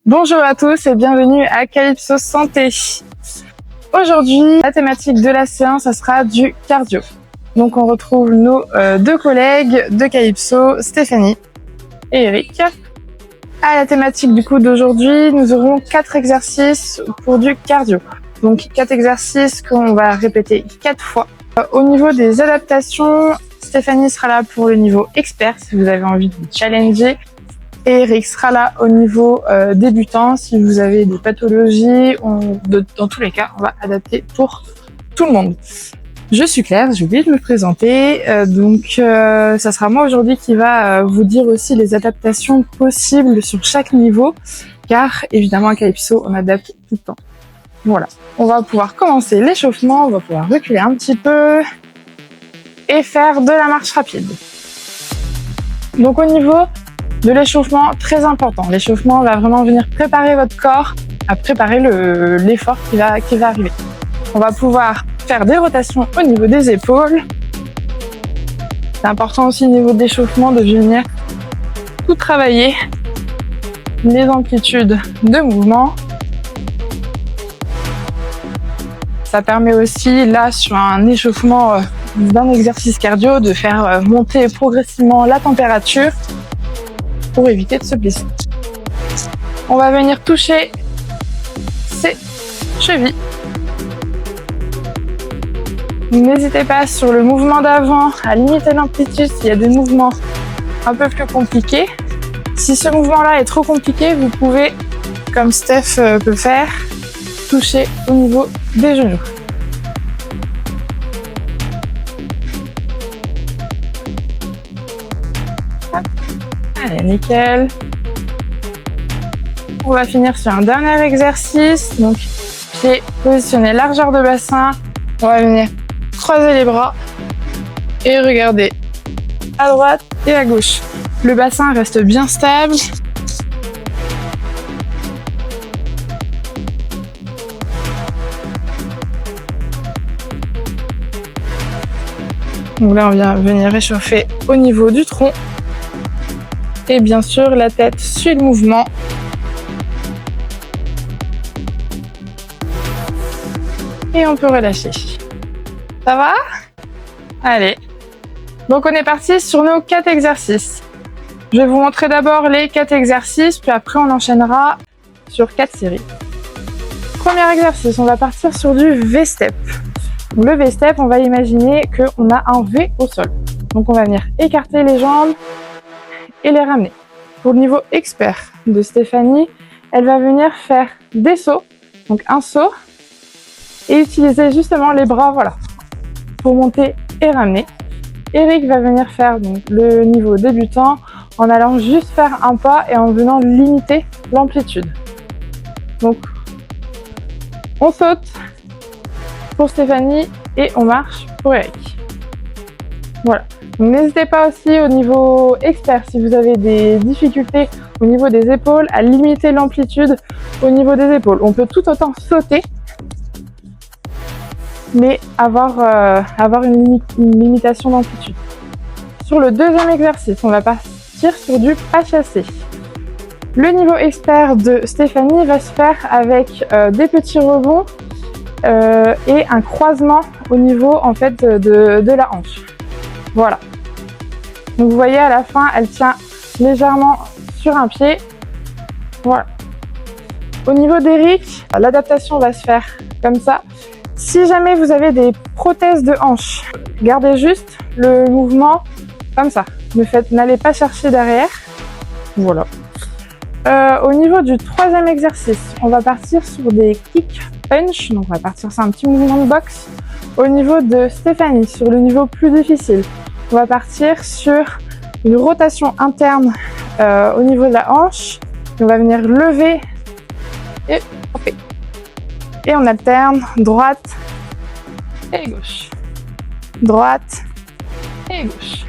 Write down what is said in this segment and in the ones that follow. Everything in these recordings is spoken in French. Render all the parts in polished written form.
Bonjour à tous et bienvenue à Calypso Santé. Aujourd'hui, la thématique de la séance, ça sera du cardio. Donc on retrouve nos deux collègues de Calypso, Stéphanie et Eric. À la thématique du coup d'aujourd'hui, nous aurons 4 exercices pour du cardio. Donc 4 exercices qu'on va répéter 4 fois. Au niveau des adaptations, Stéphanie sera là pour le niveau expert si vous avez envie de vous challenger. Et Eric sera là au niveau débutant si vous avez des pathologies. Dans tous les cas, on va adapter pour tout le monde. Je suis Claire, j'ai oublié de me présenter. Ça sera moi aujourd'hui qui va vous dire aussi les adaptations possibles sur chaque niveau. Car évidemment à Calypso, on adapte tout le temps. Voilà, on va pouvoir commencer l'échauffement, on va pouvoir reculer un petit peu et faire de la marche rapide. Donc au niveau de l'échauffement, très important. L'échauffement va vraiment venir préparer votre corps à préparer l'effort qui va arriver. On va pouvoir faire des rotations au niveau des épaules. C'est important aussi au niveau de l'échauffement de venir tout travailler les amplitudes de mouvement. Ça permet aussi, là, sur un échauffement d'un exercice cardio, de faire monter progressivement la température pour éviter de se blesser. On va venir toucher ses chevilles. N'hésitez pas sur le mouvement d'avant à limiter l'amplitude s'il y a des mouvements un peu plus compliqués. Si ce mouvement-là est trop compliqué, vous pouvez, comme Steph peut faire, toucher au niveau des genoux. Allez, nickel. On va finir sur un dernier exercice. Donc, pied positionné, largeur de bassin. On va venir croiser les bras et regarder à droite et à gauche. Le bassin reste bien stable. Donc là, on vient venir réchauffer au niveau du tronc. Et bien sûr, la tête suit le mouvement. Et on peut relâcher. Ça va? Allez. Donc on est parti sur nos 4 exercices. Je vais vous montrer d'abord les 4 exercices, puis après on enchaînera sur 4 séries. Premier exercice, on va partir sur du V-step. Le V-step, on va imaginer qu'on a un V au sol. Donc on va venir écarter les jambes et les ramener. Pour le niveau expert de Stéphanie, elle va venir faire des sauts, donc un saut, et utiliser justement les bras, voilà, pour monter et ramener. Eric va venir faire donc le niveau débutant en allant juste faire un pas et en venant limiter l'amplitude. Donc, on saute pour Stéphanie et on marche pour Eric. Voilà. N'hésitez pas aussi au niveau expert, si vous avez des difficultés au niveau des épaules, à limiter l'amplitude au niveau des épaules. On peut tout autant sauter, mais avoir une limitation d'amplitude. Sur le deuxième exercice, on va partir sur du pas chassé. Le niveau expert de Stéphanie va se faire avec des petits rebonds et un croisement au niveau en fait de la hanche. Voilà. Donc vous voyez à la fin, elle tient légèrement sur un pied. Voilà. Au niveau d'Eric, l'adaptation va se faire comme ça. Si jamais vous avez des prothèses de hanche, gardez juste le mouvement comme ça. N'allez pas chercher derrière. Voilà. Au niveau du troisième exercice, on va partir sur des kick punch. Donc on va partir sur un petit mouvement de boxe. Au niveau de Stéphanie, sur le niveau plus difficile, on va partir sur une rotation interne au niveau de la hanche. On va venir lever et hopper. Et on alterne droite et gauche. Droite et gauche.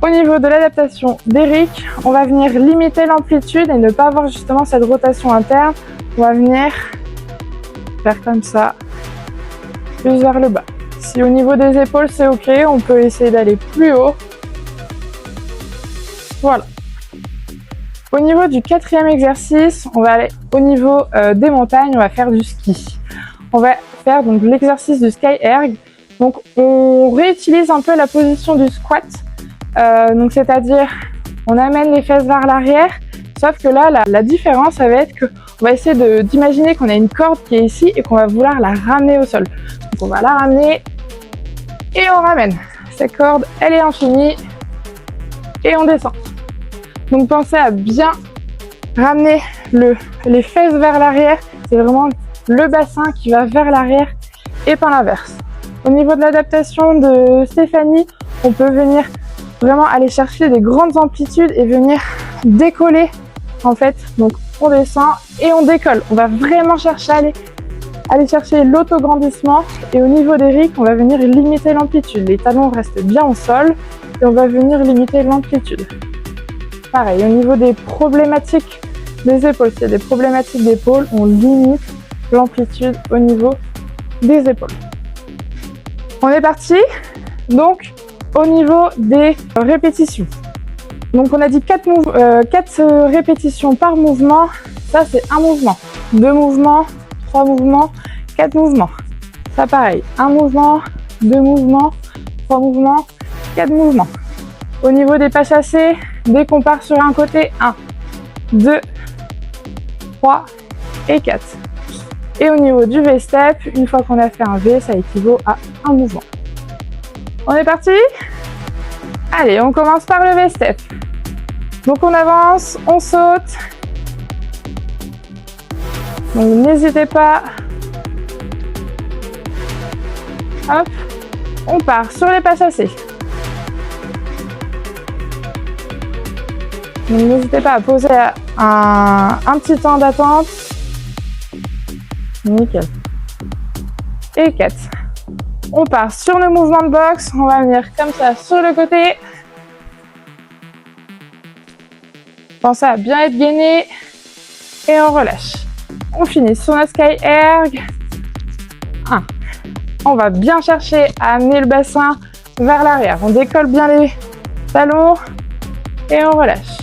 Au niveau de l'adaptation d'Eric, on va venir limiter l'amplitude et ne pas avoir justement cette rotation interne. On va venir faire comme ça, plus vers le bas. Si au niveau des épaules c'est ok, on peut essayer d'aller plus haut. Voilà. Au niveau du quatrième exercice, on va aller au niveau des montagnes, on va faire du ski. On va faire donc l'exercice du sky erg. Donc on réutilise un peu la position du squat, donc c'est-à-dire on amène les fesses vers l'arrière, sauf que là la différence ça va être que on va essayer d'imaginer qu'on a une corde qui est ici et qu'on va vouloir la ramener au sol. Donc on va la ramener et on ramène. Cette corde elle est infinie et on descend. Donc pensez à bien ramener les fesses vers l'arrière, c'est vraiment le bassin qui va vers l'arrière et pas l'inverse. Au niveau de l'adaptation de Stéphanie, on peut venir vraiment aller chercher des grandes amplitudes et venir décoller en fait. Donc on descend et on décolle. On va vraiment chercher aller chercher l'autograndissement et au niveau des rics, on va venir limiter l'amplitude. Les talons restent bien au sol et on va venir limiter l'amplitude. Pareil, au niveau des problématiques des épaules, s'il y a des problématiques d'épaule, on limite l'amplitude au niveau des épaules. On est parti, donc au niveau des répétitions. Donc on a dit 4 répétitions par mouvement, ça c'est un mouvement, 2 mouvements, 3 mouvements, 4 mouvements. Ça pareil, un mouvement, 2 mouvements, 3 mouvements, 4 mouvements. Au niveau des pas chassés, dès qu'on part sur un côté, 1, 2, 3 et 4. Et au niveau du V-step, une fois qu'on a fait un V, ça équivaut à un mouvement. On est parti? Allez, on commence par le V-step. Donc on avance, on saute. Donc n'hésitez pas. Hop, on part sur les pas chassés. Donc n'hésitez pas à poser un petit temps d'attente. Nickel. Et 4. On part sur le mouvement de boxe. On va venir comme ça sur le côté. Pensez à bien être gainé. Et on relâche. On finit sur notre sky erg. 1. On va bien chercher à amener le bassin vers l'arrière. On décolle bien les talons. Et on relâche.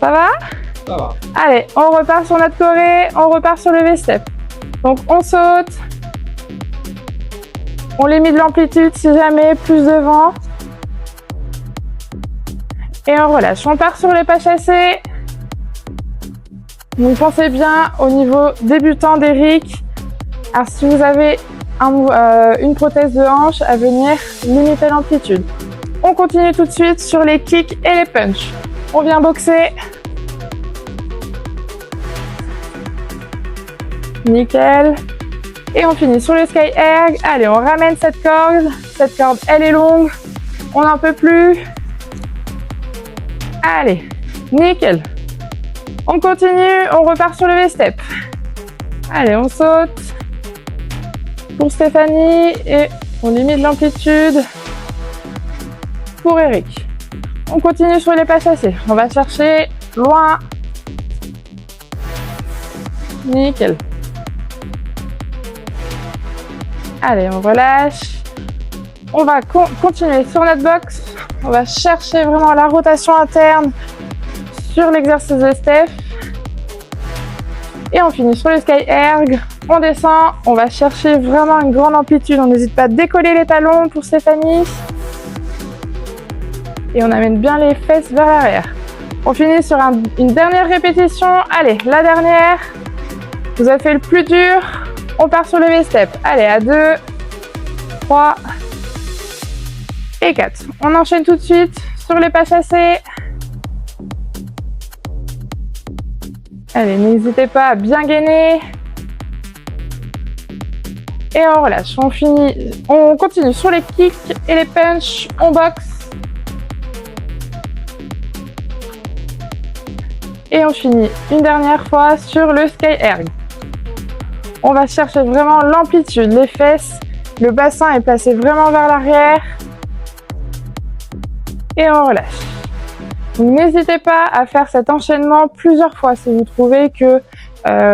Ça va? Ça va. Allez, on repart sur notre choré, on repart sur le V-step. Donc on saute, on limite l'amplitude si jamais, plus de vent. Et on relâche. On part sur les pas chassés. Donc pensez bien au niveau débutant des rics. Alors si vous avez une prothèse de hanche, à venir limiter l'amplitude. On continue tout de suite sur les kicks et les punches. On vient boxer. Nickel. Et on finit sur le sky erg. Allez, on ramène cette corde. Cette corde, elle est longue. On n'en peut plus. Allez, nickel. On continue, on repart sur le V-step. Allez, on saute. Pour Stéphanie. Et on limite l'amplitude. Pour Eric. On continue sur les pas chassés. On va chercher loin. Nickel. Allez, on relâche. On va continuer sur notre box. On va chercher vraiment la rotation interne sur l'exercice de Steph. Et on finit sur le sky erg. On descend. On va chercher vraiment une grande amplitude. On n'hésite pas à décoller les talons pour Stéphanie. Et on amène bien les fesses vers l'arrière. On finit sur une dernière répétition. Allez, la dernière. Vous avez fait le plus dur. On part sur le V-step. Allez, à 2, 3 et 4. On enchaîne tout de suite sur les pas chassés. Allez, n'hésitez pas à bien gainer. Et on relâche. On continue sur les kicks et les punches. On boxe. Et on finit une dernière fois sur le sky erg. On va chercher vraiment l'amplitude, les fesses. Le bassin est placé vraiment vers l'arrière. Et on relâche. N'hésitez pas à faire cet enchaînement plusieurs fois. Si vous trouvez que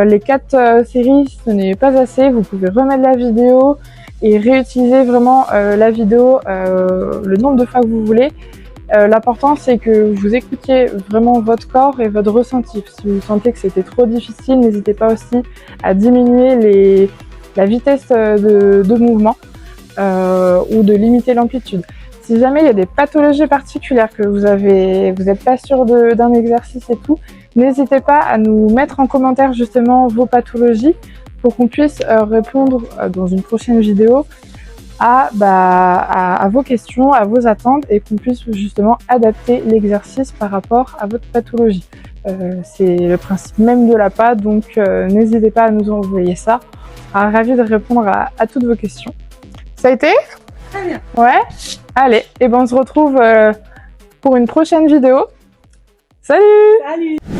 les 4 séries, ce n'est pas assez, vous pouvez remettre la vidéo et réutiliser vraiment la vidéo le nombre de fois que vous voulez. L'important, c'est que vous écoutiez vraiment votre corps et votre ressenti. Si vous sentez que c'était trop difficile, n'hésitez pas aussi à diminuer la vitesse de mouvement ou de limiter l'amplitude. Si jamais il y a des pathologies particulières que vous n'êtes pas sûr d'un exercice et tout, n'hésitez pas à nous mettre en commentaire justement vos pathologies pour qu'on puisse répondre dans une prochaine vidéo à vos questions, à vos attentes et qu'on puisse justement adapter l'exercice par rapport à votre pathologie. C'est le principe même de l'APA, donc n'hésitez pas à nous envoyer ça. On sera ravis de répondre à toutes vos questions. Ça a été? Très bien. Ouais? Allez, et ben on se retrouve pour une prochaine vidéo. Salut! Salut!